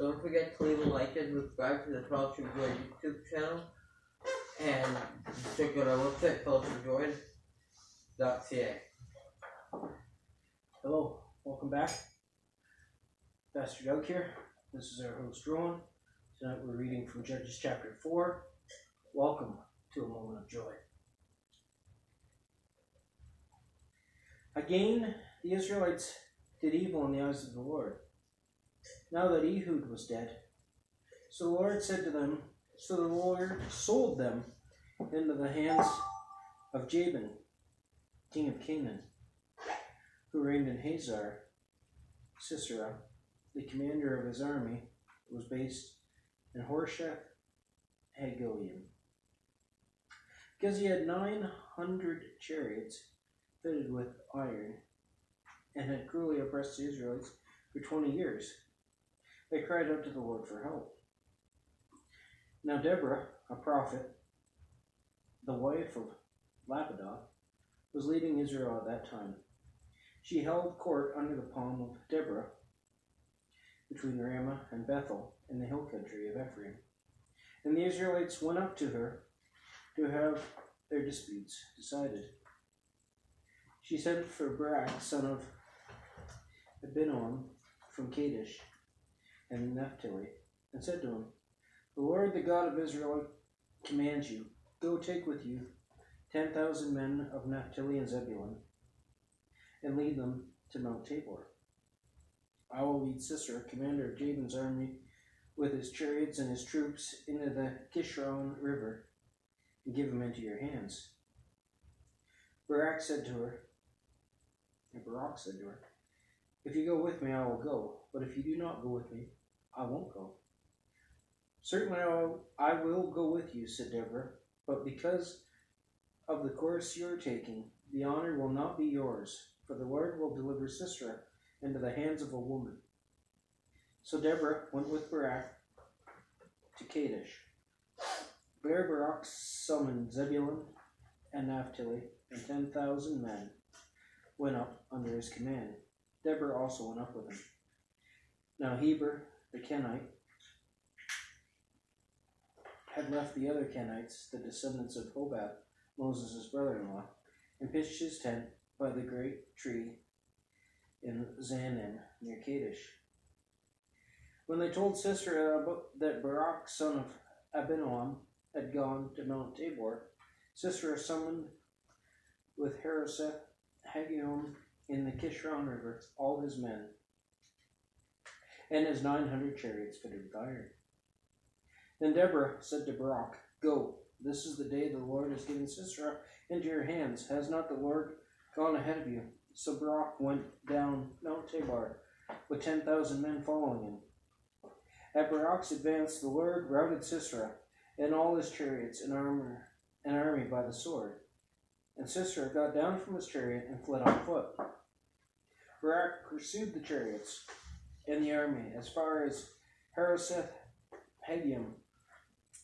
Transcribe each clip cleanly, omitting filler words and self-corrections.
Don't forget to leave a like and subscribe to the Fellowship of Joy YouTube channel. And check out our website, Fellowshipofjoy.ca. Hello, welcome back. Pastor Doug here. This is our host, Rowan. Tonight we're reading from Judges chapter 4. Welcome to a moment of joy. Again, the Israelites did evil in the eyes of the Lord, now that Ehud was dead. So the Lord said to them, so the Lord sold them into the hands of Jabin, king of Canaan, who reigned in Hazar. Sisera, the commander of his army, was based in Fellowshipofjoy, because he had 900 chariots fitted with iron, and had cruelly oppressed the Israelites for 20 years. They cried out to the Lord for help. Now Deborah, a prophet, the wife of Lapidoth, was leading Israel at that time. She held court under the palm of Deborah, between Ramah and Bethel, in the hill country of Ephraim. And the Israelites went up to her to have their disputes decided. She sent for Barak, son of Abinoam, from Kadesh and Naphtali, and said to him, the Lord, the God of Israel, commands you, go take with you 10,000 men of Naphtali and Zebulun, and lead them to Mount Tabor. I will lead Sisera, commander of Jabin's army, with his chariots and his troops into the Kishon River, and give him into your hands. Barak said to her, if you go with me, I will go, but if you do not go with me, I won't go. Certainly I will go with you, said Deborah, but because of the course you are taking, the honor will not be yours, for the Lord will deliver Sisera into the hands of a woman. So Deborah went with Barak to Kadesh. There Barak summoned Zebulun and Naphtali, and 10,000 men went up under his command. Deborah also went up with him. Now Heber the Kenite had left the other Kenites, the descendants of Hobab, Moses' brother-in-law, and pitched his tent by the great tree in Zanim near Kadesh. When they told Sisera that Barak, son of Abinoam, had gone to Mount Tabor, Sisera summoned with Harosheth-Hagoyim in the Kishon River all his men, and his 900 chariots fitted with iron. Then Deborah said to Barak, go, this is the day the Lord has given Sisera into your hands. Has not the Lord gone ahead of you? So Barak went down Mount Tabor with 10,000 men following him. At Barak's advance, the Lord routed Sisera and all his chariots and army by the sword. And Sisera got down from his chariot and fled on foot. Barak pursued the chariots and the army as far as Harosheth-Hagoyim,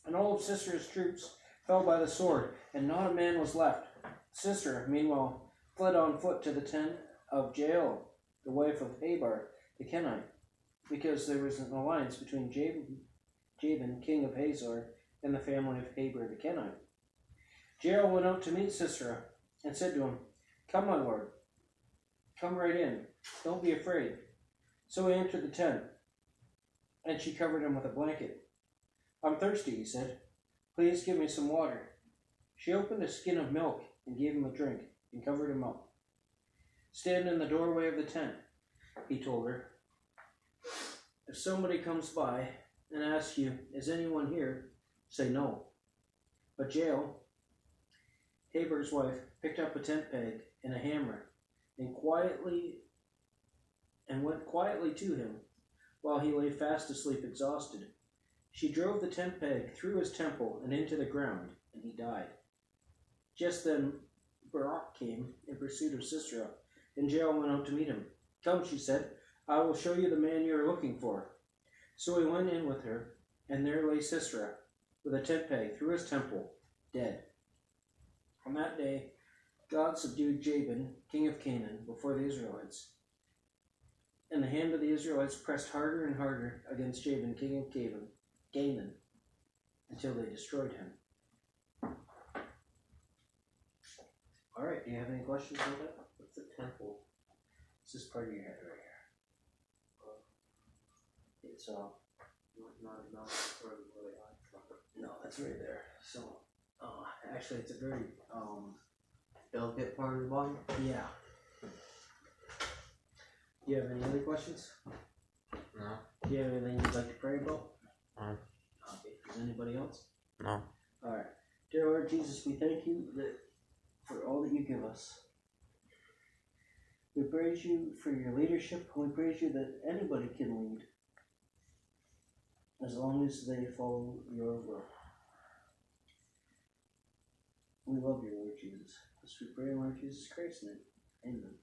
and all of Sisera's troops fell by the sword, and not a man was left. Sisera, meanwhile, fled on foot to the tent of Jael, the wife of Heber the Kenite, because there was an alliance between Jabin, king of Hazor, and the family of Heber the Kenite. Jael went out to meet Sisera, and said to him, come, my lord, come right in, don't be afraid. So he entered the tent, and she covered him with a blanket. I'm thirsty, he said. Please give me some water. She opened a skin of milk and gave him a drink, and covered him up. Stand in the doorway of the tent, he told her. If somebody comes by and asks you, is anyone here? Say no. But Jael, Heber's wife, picked up a tent peg and a hammer, and went quietly to him while he lay fast asleep, exhausted. She drove the tent peg through his temple and into the ground, and he died. Just then Barak came in pursuit of Sisera, and Jael went out to meet him. Come, she said, I will show you the man you are looking for. So he went in with her, and there lay Sisera, with a tent peg through his temple, dead. On that day, God subdued Jabin, king of Canaan, before the Israelites. And the hand of the Israelites pressed harder and harder against Jabin, king of Canaan, until they destroyed him. Alright, do you have any questions about that? What's a temple? It's just part of your head right here. It's Not for really no, that's right there. So, actually, it's a very delicate part of the body. yeah. Do you have any other questions? No. Do you have anything you'd like to pray about? No. Okay. Does anybody else? No. Alright. Dear Lord Jesus, we thank you for all that you give us. We praise you for your leadership. We praise you that anybody can lead as long as they follow your will. We love you, Lord Jesus. As we pray in Lord Jesus Christ's name. Amen.